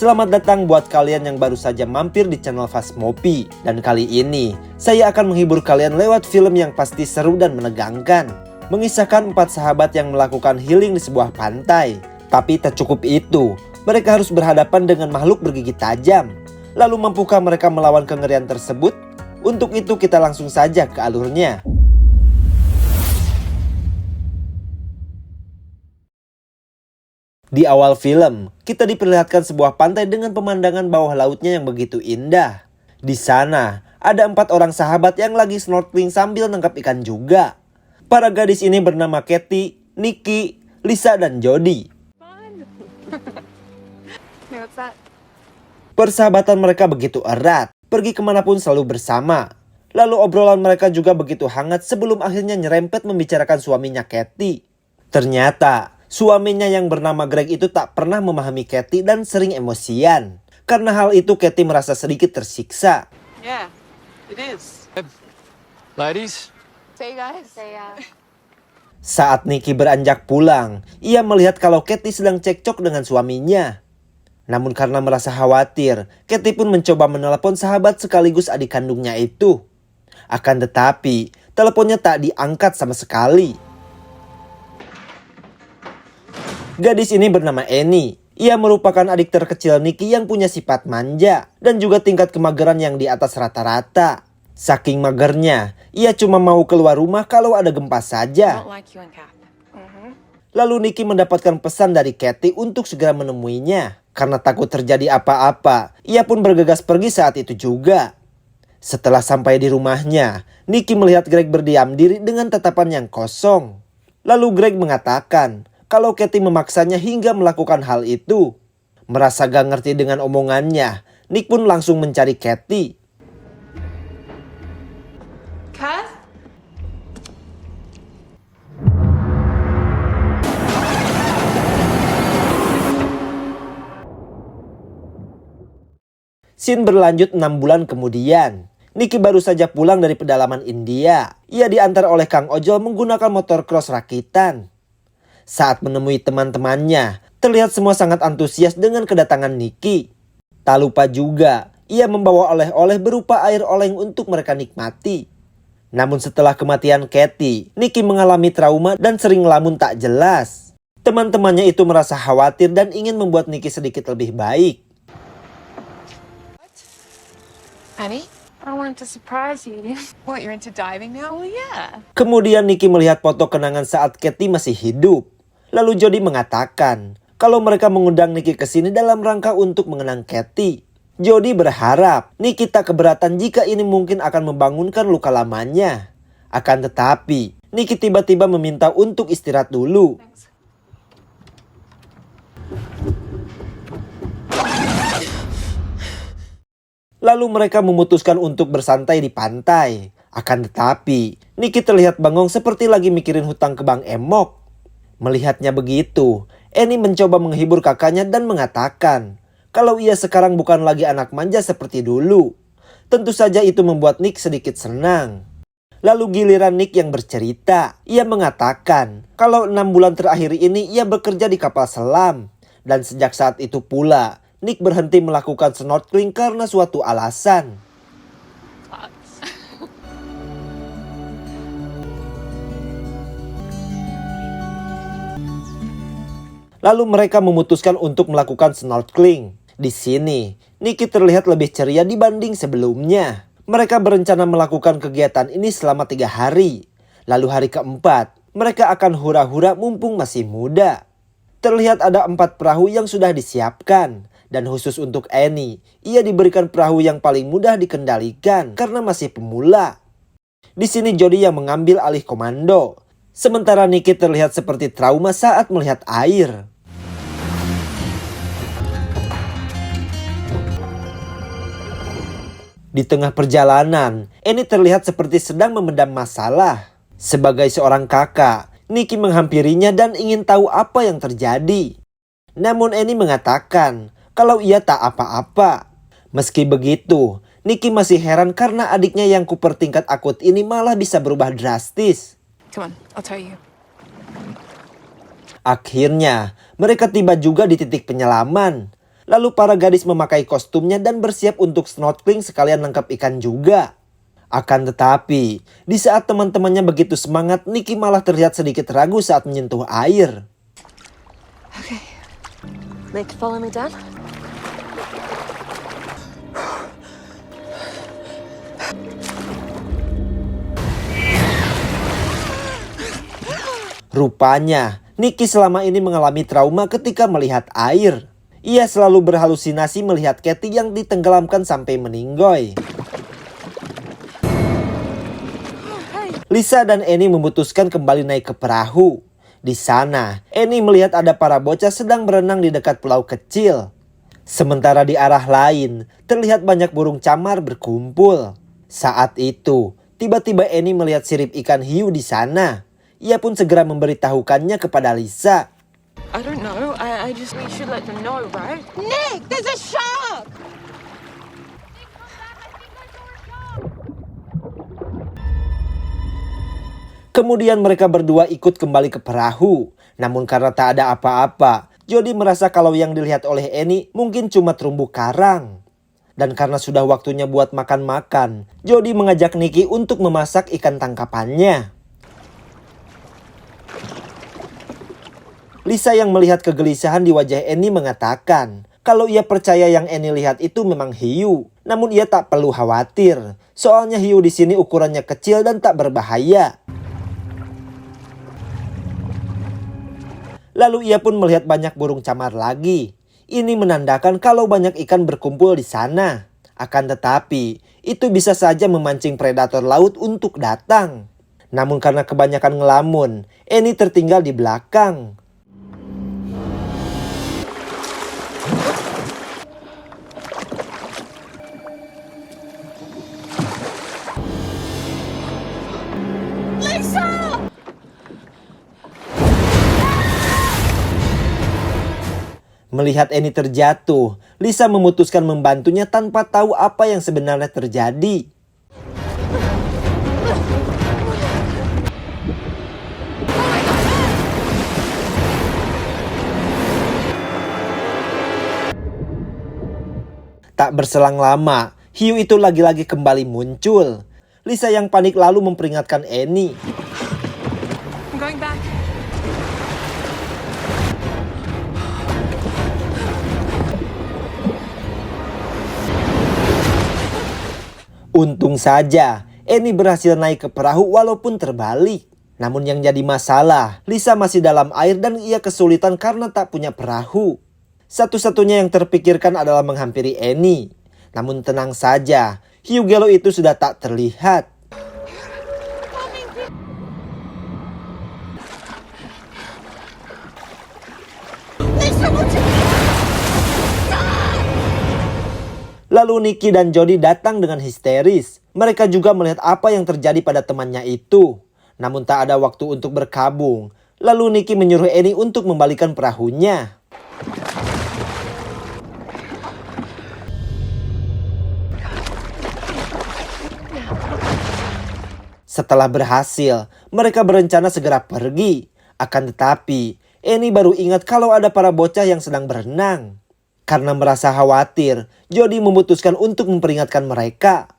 Selamat datang buat kalian yang baru saja mampir di channel Phasmopi. Dan kali ini, saya akan menghibur kalian lewat film yang pasti seru dan menegangkan. Mengisahkan 4 sahabat yang melakukan healing di sebuah pantai. Tapi tak cukup itu, mereka harus berhadapan dengan makhluk bergigi tajam. Lalu mampukah mereka melawan kengerian tersebut? Untuk itu kita langsung saja ke alurnya. Di awal film, kita diperlihatkan sebuah pantai dengan pemandangan bawah lautnya yang begitu indah. Di sana, ada 4 orang sahabat yang lagi snorkeling sambil nangkap ikan juga. Para gadis ini bernama Katie, Nikki, Lisa, dan Jody. Persahabatan mereka begitu erat, pergi kemanapun selalu bersama. Lalu obrolan mereka juga begitu hangat sebelum akhirnya nyerempet membicarakan suaminya Katie. Ternyata, suaminya yang bernama Greg itu tak pernah memahami Katie dan sering emosian. Karena hal itu Katie merasa sedikit tersiksa. Yeah, it is. Ladies? Say guys. Say Saat Nikki beranjak pulang, ia melihat kalau Katie sedang cekcok dengan suaminya. Namun karena merasa khawatir, Katie pun mencoba menelepon sahabat sekaligus adik kandungnya itu. Akan tetapi, teleponnya tak diangkat sama sekali. Gadis ini bernama Annie. Ia merupakan adik terkecil Nikki yang punya sifat manja dan juga tingkat kemageran yang di atas rata-rata. Saking magernya, ia cuma mau keluar rumah kalau ada gempa saja. Lalu Nikki mendapatkan pesan dari Katie untuk segera menemuinya. Karena takut terjadi apa-apa, ia pun bergegas pergi saat itu juga. Setelah sampai di rumahnya, Nikki melihat Greg berdiam diri dengan tatapan yang kosong. Lalu Greg mengatakan kalau Katie memaksanya hingga melakukan hal itu. Merasa gak ngerti dengan omongannya, Nick pun langsung mencari Katie. Kath? Scene berlanjut 6 bulan kemudian. Nikki baru saja pulang dari pedalaman India. Ia diantar oleh Kang Ojol menggunakan motor cross rakitan. Saat menemui teman-temannya, terlihat semua sangat antusias dengan kedatangan Nikki. Tak lupa juga, ia membawa oleh-oleh berupa air oleng untuk mereka nikmati. Namun setelah kematian Katie, Nikki mengalami trauma dan sering ngelamun tak jelas. Teman-temannya itu merasa khawatir dan ingin membuat Nikki sedikit lebih baik. Honey? I wanted to surprise you. What, you're into diving now? Well, yeah. Kemudian Nikki melihat foto kenangan saat Katie masih hidup. Lalu Jody mengatakan kalau mereka mengundang Nikki ke sini dalam rangka untuk mengenang Katie. Jody berharap Nikki tak keberatan jika ini mungkin akan membangunkan luka lamanya. Akan tetapi, Nikki tiba-tiba meminta untuk istirahat dulu. Lalu mereka memutuskan untuk bersantai di pantai. Akan tetapi, Nikki terlihat bengong seperti lagi mikirin hutang ke Bang Emok. Melihatnya begitu, Annie mencoba menghibur kakaknya dan mengatakan kalau ia sekarang bukan lagi anak manja seperti dulu. Tentu saja itu membuat Nick sedikit senang. Lalu giliran Nick yang bercerita. Ia mengatakan kalau 6 bulan terakhir ini ia bekerja di kapal selam. Dan sejak saat itu pula, Nick berhenti melakukan snorkeling karena suatu alasan. Lalu mereka memutuskan untuk melakukan snorkeling. Di sini, Nikki terlihat lebih ceria dibanding sebelumnya. Mereka berencana melakukan kegiatan ini selama 3 hari. Lalu hari keempat, mereka akan hura-hura mumpung masih muda. Terlihat ada 4 perahu yang sudah disiapkan. Dan khusus untuk Annie, ia diberikan perahu yang paling mudah dikendalikan karena masih pemula. Di sini Jody yang mengambil alih komando. Sementara Nikki terlihat seperti trauma saat melihat air. Di tengah perjalanan, Annie terlihat seperti sedang memendam masalah. Sebagai seorang kakak, Nikki menghampirinya dan ingin tahu apa yang terjadi. Namun Annie mengatakan kalau ia tak apa-apa. Meski begitu, Nikki masih heran karena adiknya yang Cooper tingkat akut ini malah bisa berubah drastis. Come on, I'll tell you. Akhirnya, mereka tiba juga di titik penyelaman. Lalu para gadis memakai kostumnya dan bersiap untuk snorkeling sekalian nangkap ikan juga. Akan tetapi, di saat teman-temannya begitu semangat, Nikki malah terlihat sedikit ragu saat menyentuh air. Okay. Nick, follow me down. Rupanya, Nikki selama ini mengalami trauma ketika melihat air. Ia selalu berhalusinasi melihat Katie yang ditenggelamkan sampai meninggoy. Lisa dan Annie memutuskan kembali naik ke perahu. Di sana, Annie melihat ada para bocah sedang berenang di dekat pulau kecil. Sementara di arah lain, terlihat banyak burung camar berkumpul. Saat itu, tiba-tiba Annie melihat sirip ikan hiu di sana. Ia pun segera memberitahukannya kepada Lisa. I don't know. I just we should let them know, right? Nick, there's a shark! Kemudian mereka berdua ikut kembali ke perahu. Namun karena tak ada apa-apa, Jody merasa kalau yang dilihat oleh Annie mungkin cuma terumbu karang. Dan karena sudah waktunya buat makan-makan, Jody mengajak Nikki untuk memasak ikan tangkapannya. Lisa yang melihat kegelisahan di wajah Annie mengatakan kalau ia percaya yang Annie lihat itu memang hiu. Namun ia tak perlu khawatir, soalnya hiu di sini ukurannya kecil dan tak berbahaya. Lalu ia pun melihat banyak burung camar lagi. Ini menandakan kalau banyak ikan berkumpul di sana. Akan tetapi, itu bisa saja memancing predator laut untuk datang. Namun karena kebanyakan ngelamun, Annie tertinggal di belakang. Melihat Annie terjatuh, Lisa memutuskan membantunya tanpa tahu apa yang sebenarnya terjadi. Tak berselang lama, hiu itu lagi-lagi kembali muncul. Lisa yang panik lalu memperingatkan Annie. I'm going back. Untung saja, Annie berhasil naik ke perahu walaupun terbalik. Namun yang jadi masalah, Lisa masih dalam air dan ia kesulitan karena tak punya perahu. Satu-satunya yang terpikirkan adalah menghampiri Annie. Namun tenang saja, hiu gelo itu sudah tak terlihat. Lalu Nikki dan Jody datang dengan histeris. Mereka juga melihat apa yang terjadi pada temannya itu. Namun tak ada waktu untuk berkabung. Lalu Nikki menyuruh Annie untuk membalikan perahunya. Setelah berhasil, mereka berencana segera pergi. Akan tetapi, Annie baru ingat kalau ada para bocah yang sedang berenang. Karena merasa khawatir, Jody memutuskan untuk memperingatkan mereka.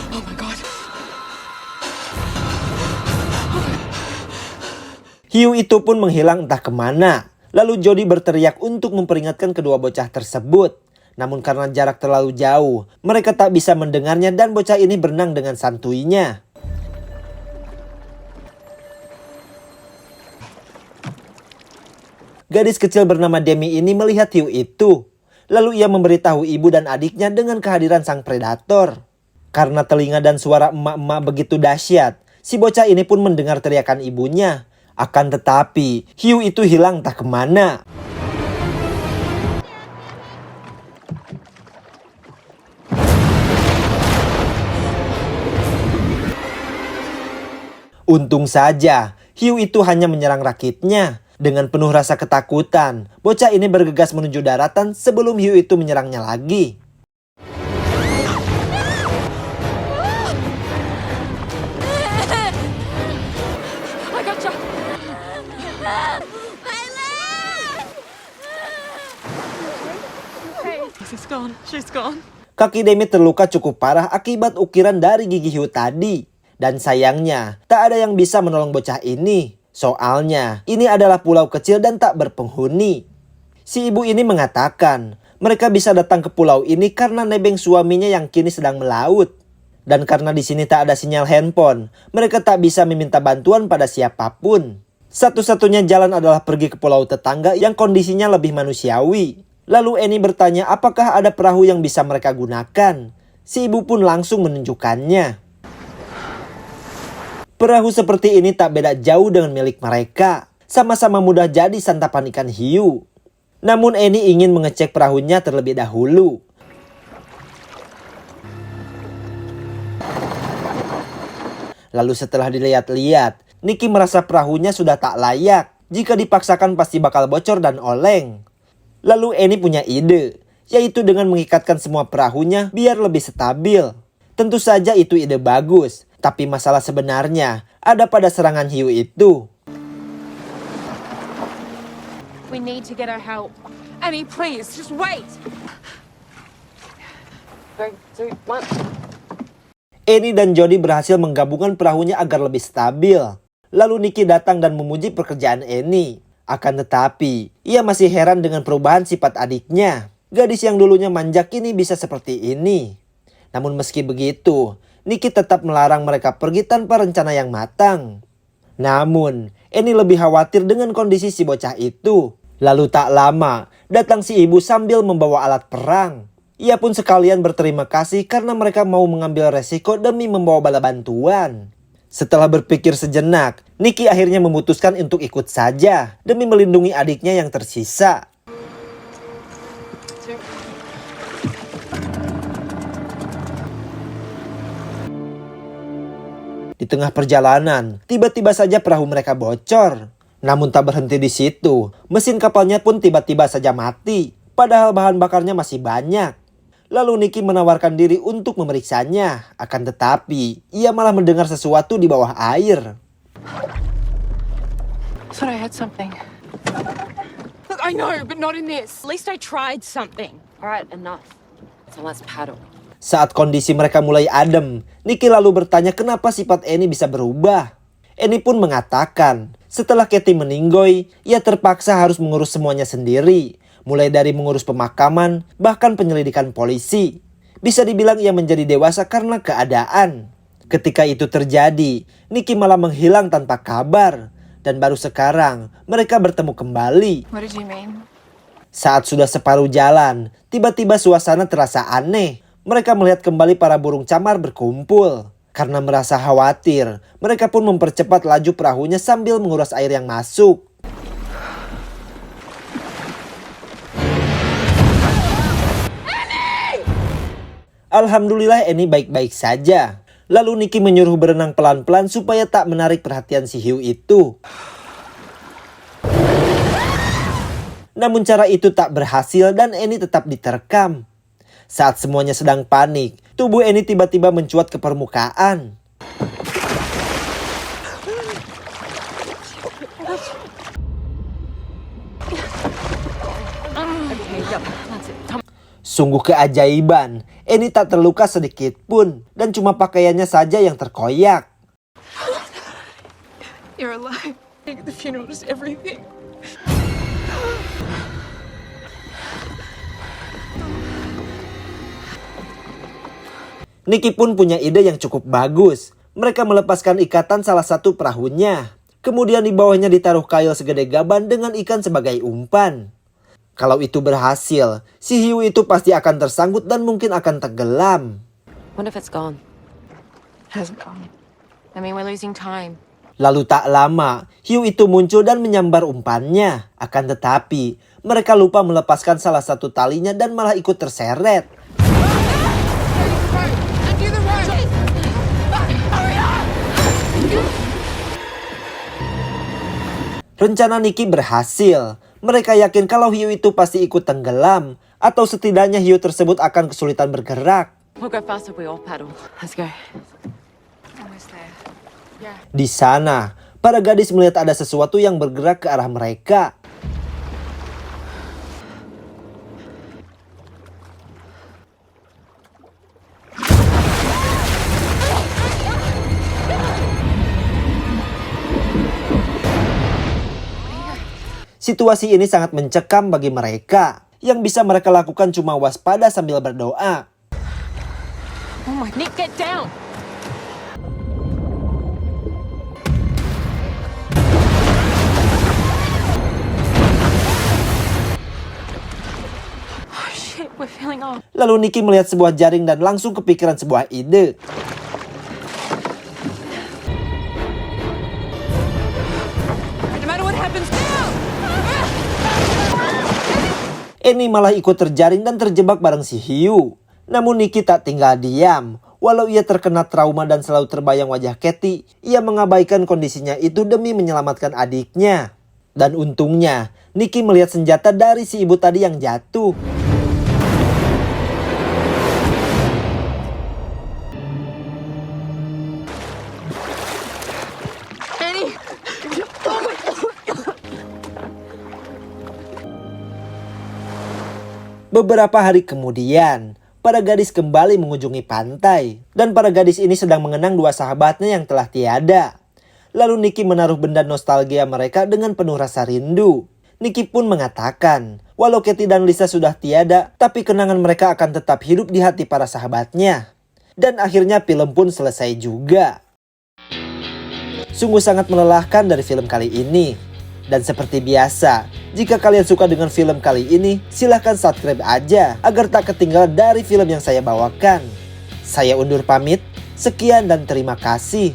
Oh my God. Hiu itu pun menghilang entah kemana. Lalu Jody berteriak untuk memperingatkan kedua bocah tersebut. Namun karena jarak terlalu jauh, mereka tak bisa mendengarnya dan bocah ini berenang dengan santuinya. Gadis kecil bernama Demi ini melihat hiu itu. Lalu ia memberitahu ibu dan adiknya dengan kehadiran sang predator. Karena telinga dan suara emak-emak begitu dahsyat, si bocah ini pun mendengar teriakan ibunya. Akan tetapi, hiu itu hilang entah kemana. Untung saja, hiu itu hanya menyerang rakitnya. Dengan penuh rasa ketakutan, bocah ini bergegas menuju daratan sebelum hiu itu menyerangnya lagi. She's gone. She's gone. Kaki Demi terluka cukup parah akibat ukiran dari gigi hiu tadi. Dan sayangnya, tak ada yang bisa menolong bocah ini. Soalnya, ini adalah pulau kecil dan tak berpenghuni. Si ibu ini mengatakan, mereka bisa datang ke pulau ini karena nebeng suaminya yang kini sedang melaut. Dan karena di sini tak ada sinyal handphone, mereka tak bisa meminta bantuan pada siapapun. Satu-satunya jalan adalah pergi ke pulau tetangga yang kondisinya lebih manusiawi. Lalu Annie bertanya apakah ada perahu yang bisa mereka gunakan. Si ibu pun langsung menunjukkannya. Perahu seperti ini tak beda jauh dengan milik mereka. Sama-sama mudah jadi santapan ikan hiu. Namun Annie ingin mengecek perahunya terlebih dahulu. Lalu setelah dilihat-lihat, Nikki merasa perahunya sudah tak layak. Jika dipaksakan pasti bakal bocor dan oleng. Lalu Annie punya ide, yaitu dengan mengikatkan semua perahunya biar lebih stabil. Tentu saja itu ide bagus, tapi masalah sebenarnya ada pada serangan hiu itu. We need to get her help. Annie, please, just wait. 3, 2, 1. Annie dan Jody berhasil menggabungkan perahunya agar lebih stabil. Lalu Nikki datang dan memuji pekerjaan Annie. Akan tetapi, ia masih heran dengan perubahan sifat adiknya. Gadis yang dulunya manja kini bisa seperti ini. Namun meski begitu, Nikki tetap melarang mereka pergi tanpa rencana yang matang. Namun, Annie lebih khawatir dengan kondisi si bocah itu. Lalu tak lama, datang si ibu sambil membawa alat perang. Ia pun sekalian berterima kasih karena mereka mau mengambil resiko demi membawa bala bantuan. Setelah berpikir sejenak, Nikki akhirnya memutuskan untuk ikut saja demi melindungi adiknya yang tersisa. Di tengah perjalanan, tiba-tiba saja perahu mereka bocor. Namun tak berhenti di situ, mesin kapalnya pun tiba-tiba saja mati. Padahal bahan bakarnya masih banyak. Lalu Nikki menawarkan diri untuk memeriksanya. Akan tetapi, ia malah mendengar sesuatu di bawah air. Thought I had something. Look, I know, but not in this. At least I tried something. All right, enough. So let's paddle. Saat kondisi mereka mulai adem, Nikki lalu bertanya kenapa sifat Annie bisa berubah. Annie pun mengatakan, setelah Katie meninggoy, ia terpaksa harus mengurus semuanya sendiri. Mulai dari mengurus pemakaman, bahkan penyelidikan polisi. Bisa dibilang ia menjadi dewasa karena keadaan. Ketika itu terjadi, Nikki malah menghilang tanpa kabar. Dan baru sekarang, mereka bertemu kembali. What did you mean? Saat sudah separuh jalan, tiba-tiba suasana terasa aneh. Mereka melihat kembali para burung camar berkumpul. Karena merasa khawatir, mereka pun mempercepat laju perahunya sambil menguras air yang masuk. Alhamdulillah Annie baik-baik saja. Lalu Nikki menyuruh berenang pelan-pelan supaya tak menarik perhatian si hiu itu. Namun cara itu tak berhasil dan Annie tetap diterkam. Saat semuanya sedang panik, tubuh Annie tiba-tiba mencuat ke permukaan. Sungguh keajaiban, Annie tak terluka sedikit pun dan cuma pakaiannya saja yang terkoyak. You're alive. The funeral is everything. Nikki pun punya ide yang cukup bagus. Mereka melepaskan ikatan salah satu perahunya. Kemudian di bawahnya ditaruh kail segede gaban dengan ikan sebagai umpan. Kalau itu berhasil, si hiu itu pasti akan tersangkut dan mungkin akan tenggelam. What if it's gone? Hasn't gone. I mean, we're losing time. Lalu tak lama, hiu itu muncul dan menyambar umpannya. Akan tetapi, mereka lupa melepaskan salah satu talinya dan malah ikut terseret. Undo the rope. Rencana Nikki berhasil. Mereka yakin kalau hiu itu pasti ikut tenggelam. Atau setidaknya hiu tersebut akan kesulitan bergerak. We'll go faster if we all paddle. Let's go. Almost there. Yeah. Di sana, para gadis melihat ada sesuatu yang bergerak ke arah mereka. Situasi ini sangat mencekam bagi mereka. Yang bisa mereka lakukan cuma waspada sambil berdoa. Oh my, Nick, get down. Oh shit, we're feeling off. Lalu Nicky melihat sebuah jaring dan langsung kepikiran sebuah ide. No matter what happens now. Annie malah ikut terjaring dan terjebak bareng si Hiu. Namun Nicky tak tinggal diam. Walau ia terkena trauma dan selalu terbayang wajah Katie, ia mengabaikan kondisinya itu demi menyelamatkan adiknya. Dan untungnya, Nicky melihat senjata dari si ibu tadi yang jatuh. Annie! Beberapa hari kemudian, para gadis kembali mengunjungi pantai. Dan para gadis ini sedang mengenang dua sahabatnya yang telah tiada. Lalu Nicky menaruh benda nostalgia mereka dengan penuh rasa rindu. Nicky pun mengatakan, walau Katie dan Lisa sudah tiada, tapi kenangan mereka akan tetap hidup di hati para sahabatnya. Dan akhirnya film pun selesai juga. Sungguh sangat melelahkan dari film kali ini. Dan seperti biasa, jika kalian suka dengan film kali ini, silahkan subscribe aja agar tak ketinggalan dari film yang saya bawakan. Saya undur pamit, sekian dan terima kasih.